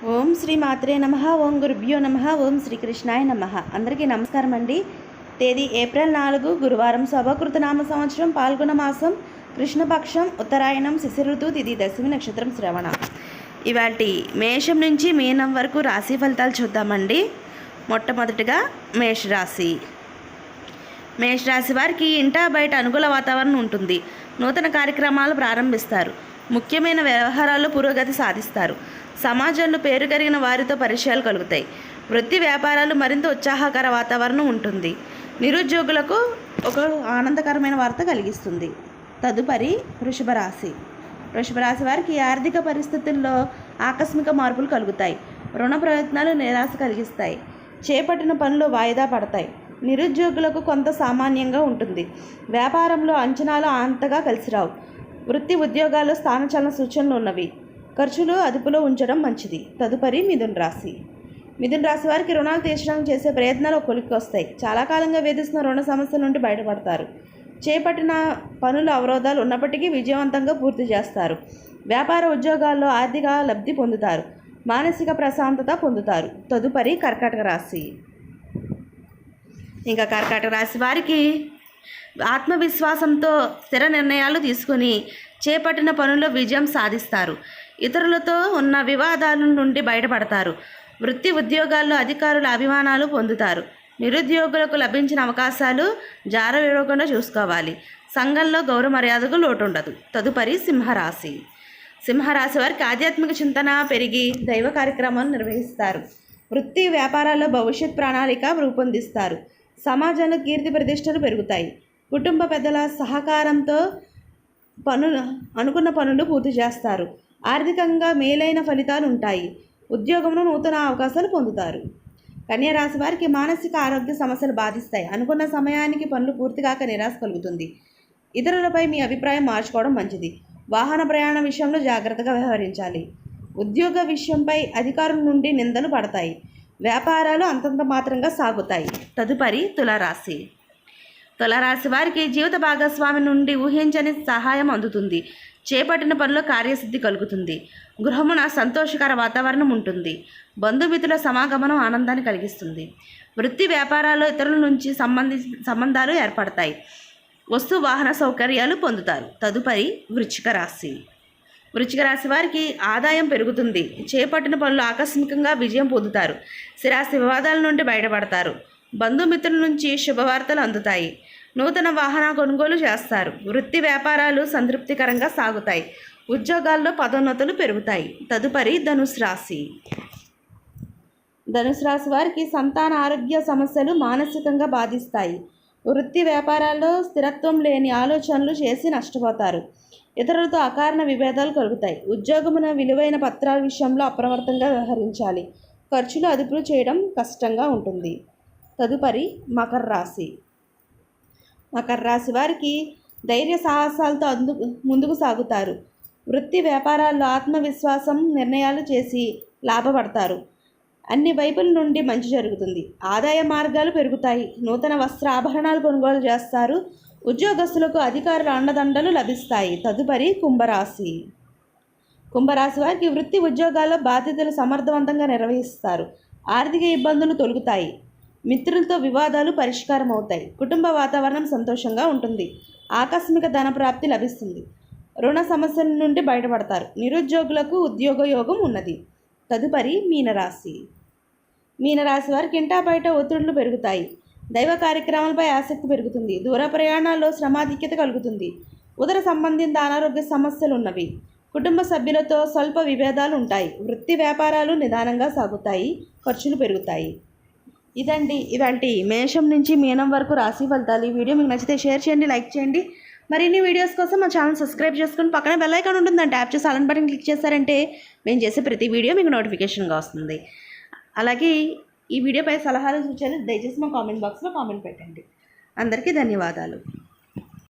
ఓం శ్రీ మాత్రే నమః. ఓం గురుభ్యో నమః. ఓం శ్రీకృష్ణాయ నమః. అందరికీ నమస్కారం అండి. తేదీ ఏప్రిల్ 4 గురువారం, శోభకృతనామ సంవత్సరం పాల్గొన మాసం, కృష్ణపక్షం, ఉత్తరాయణం, శిశిర ఋతువు, తిథి దశమి, నక్షత్రం శ్రవణ. ఇవాటి మేషం నుంచి మీనం వరకు రాశి ఫలితాలు చూద్దామండి. మొట్టమొదటిగా మేషరాశి. మేషరాశి వారికి ఇంటా బయట అనుకూల వాతావరణం ఉంటుంది. నూతన కార్యక్రమాలు ప్రారంభిస్తారు. ముఖ్యమైన వ్యవహారాల్లో పురోగతి సాధిస్తారు. సమాజంలో పేరు కలిగిన వారితో పరిచయాలు కలుగుతాయి. వృత్తి వ్యాపారాలు మరింత ఉత్సాహకర వాతావరణం ఉంటుంది. నిరుద్యోగులకు ఒక ఆనందకరమైన వార్త కలిగిస్తుంది. తదుపరి వృషభ రాశి. వృషభ రాశి వారికి ఆర్థిక పరిస్థితుల్లో ఆకస్మిక మార్పులు కలుగుతాయి. రుణ ప్రయత్నాలు నిరాశ కలిగిస్తాయి. చేపట్టిన పనులు వాయిదా పడతాయి. నిరుద్యోగులకు కొంత సామాన్యంగా ఉంటుంది. వ్యాపారంలో అంచనాలు అంతగా కలిసిరావు. వృత్తి ఉద్యోగాల్లో స్థానచలన సూచనలు ఉన్నవి. ఖర్చులు అదుపులో ఉంచడం మంచిది. తదుపరి మిథున రాశి. మిథున రాశి వారికి రుణాలు తీర్చడానికి చేసే ప్రయత్నాలు కొలిక్కి వస్తాయి. చాలా కాలంగా వేధిస్తున్న రుణ సమస్యల నుండి బయటపడతారు. చేపట్టిన పనులు అవరోధాలు ఉన్నప్పటికీ విజయవంతంగా పూర్తి చేస్తారు. వ్యాపార ఉద్యోగాల్లో ఆర్థిక లబ్ధి పొందుతారు. మానసిక ప్రశాంతత పొందుతారు. తదుపరి కర్కాటక రాశి. ఇంకా కర్కాటక రాశి వారికి ఆత్మవిశ్వాసంతో స్థిర నిర్ణయాలు తీసుకొని చేపట్టిన పనుల్లో విజయం సాధిస్తారు. ఇతరులతో ఉన్న వివాదాల నుండి బయటపడతారు. వృత్తి ఉద్యోగాల్లో అధికారుల అభిమానాలు పొందుతారు. నిరుద్యోగులకు లభించిన అవకాశాలు జారవిడకుండా చూసుకోవాలి. సంఘంలో గౌరవ మర్యాదకు లోటు ఉండదు. తదుపరి సింహరాశి. సింహరాశి వారికి ఆధ్యాత్మిక చింతన పెరిగి దైవ కార్యక్రమాలు నిర్వహిస్తారు. వృత్తి వ్యాపారాల్లో భవిష్యత్ ప్రణాళిక రూపొందిస్తారు. సమాజంలో కీర్తి ప్రతిష్టలు పెరుగుతాయి. కుటుంబ పెద్దల సహకారంతో అనుకున్న పనులు పూర్తి చేస్తారు. ఆర్థికంగా మేలైన ఫలితాలు ఉంటాయి. ఉద్యోగంలో నూతన అవకాశాలు పొందుతారు. కన్యా రాశి వారికి మానసిక ఆరోగ్య సమస్యలు బాధిస్తాయి. అనుకున్న సమయానికి పనులు పూర్తిగాక నిరాశ కలుగుతుంది. ఇతరులపై మీ అభిప్రాయం మార్చుకోవడం మంచిది. వాహన ప్రయాణ విషయంలో జాగ్రత్తగా వ్యవహరించాలి. ఉద్యోగ విషయంపై అధికారుల నుండి నిందలు పడతాయి. వ్యాపారాలు అంతంత మాత్రంగా సాగుతాయి. తదుపరి తులారాశి. తులారాశి వారికి జీవిత భాగస్వామి నుండి ఊహించని సహాయం అందుతుంది. చేపట్టిన పనిలో కార్యసిద్ధి కలుగుతుంది. గృహమున సంతోషకర వాతావరణం ఉంటుంది. బంధుమిత్రుల సమాగమనం ఆనందాన్ని కలిగిస్తుంది. వృత్తి వ్యాపారాల్లో ఇతరుల నుంచి సంబంధాలు ఏర్పడతాయి. వస్తు వాహన సౌకర్యాలు పొందుతారు. తదుపరి వృశ్చిక రాశి. వృశ్చిక రాశి వారికి ఆదాయం పెరుగుతుంది. చేపట్టిన పనులు ఆకస్మికంగా విజయం పొందుతారు. స్థిరాస్తి వివాదాల నుండి బయటపడతారు. బంధుమిత్రుల నుంచి శుభవార్తలు అందుతాయి. నూతన వాహన కొనుగోలు చేస్తారు. వృత్తి వ్యాపారాలు సంతృప్తికరంగా సాగుతాయి. ఉద్యోగాల్లో పదోన్నతులు పెరుగుతాయి. తదుపరి ధనుసు రాశి. ధనుసు రాశి వారికి సంతాన ఆరోగ్య సమస్యలు మానసికంగా బాధిస్తాయి. వృత్తి వ్యాపారాల్లో స్థిరత్వం లేని ఆలోచనలు చేసి నష్టపోతారు. ఇతరులతో అకారణ విభేదాలు కలుగుతాయి. ఉద్యోగమున విలువైన పత్రాల విషయంలో అప్రమత్తంగా వ్యవహరించాలి. ఖర్చులు అదుపులు చేయడం కష్టంగా ఉంటుంది. తదుపరి మకర రాశి. మకర రాశి వారికి ధైర్య సాహసాలతో ముందుకు సాగుతారు. వృత్తి వ్యాపారాల్లో ఆత్మవిశ్వాసం నిర్ణయాలు చేసి లాభపడతారు. అన్ని వైపుల నుండి మంచి జరుగుతుంది. ఆదాయ మార్గాలు పెరుగుతాయి. నూతన వస్త్ర ఆభరణాలు కొనుగోలు చేస్తారు. ఉద్యోగస్తులకు అధికారుల అండదండలు లభిస్తాయి. తదుపరి కుంభరాశి. కుంభరాశి వారికి వృత్తి ఉద్యోగాల్లో బాధ్యతలు సమర్థవంతంగా నిర్వహిస్తారు. ఆర్థిక ఇబ్బందులు తొలగుతాయి. మిత్రులతో వివాదాలు పరిష్కారం అవుతాయి. కుటుంబ వాతావరణం సంతోషంగా ఉంటుంది. ఆకస్మిక ధన ప్రాప్తి లభిస్తుంది. రుణ సమస్యల నుండి బయటపడతారు. నిరుద్యోగులకు ఉద్యోగ యోగం ఉన్నది. తదుపరి మీనరాశి. మీనరాశి వారికి ఇంటా బయట ఒత్తిడులు పెరుగుతాయి. దైవ కార్యక్రమాలపై ఆసక్తి పెరుగుతుంది. దూర ప్రయాణాల్లో శ్రమాధిక్యత కలుగుతుంది. ఉదర సంబంధిత అనారోగ్య సమస్యలు ఉన్నవి. కుటుంబ సభ్యులతో స్వల్ప విభేదాలు ఉంటాయి. వృత్తి వ్యాపారాలు నిదానంగా సాగుతాయి. ఖర్చులు పెరుగుతాయి. ఇదండి ఇవాల్టి మేషం నుంచి మీనం వరకు రాశి ఫలితాలు. ఈ వీడియో మీకు నచ్చితే షేర్ చేయండి, లైక్ చేయండి. మరిన్ని వీడియోస్ కోసం మా ఛానల్ సబ్స్క్రైబ్ చేసుకుని పక్కన బెల్ ఐకాన్ ఉంటుందండి. ట్యాప్ చేసి ఆల్ బటన్ క్లిక్ చేశారంటే మేము చేసే ప్రతి వీడియో మీకు నోటిఫికేషన్గా వస్తుంది. అలాగే ఈ వీడియోపై సలహాలు సూచనలు దయచేసి మా కామెంట్ బాక్స్లో కామెంట్ పెట్టండి. అందరికీ ధన్యవాదాలు.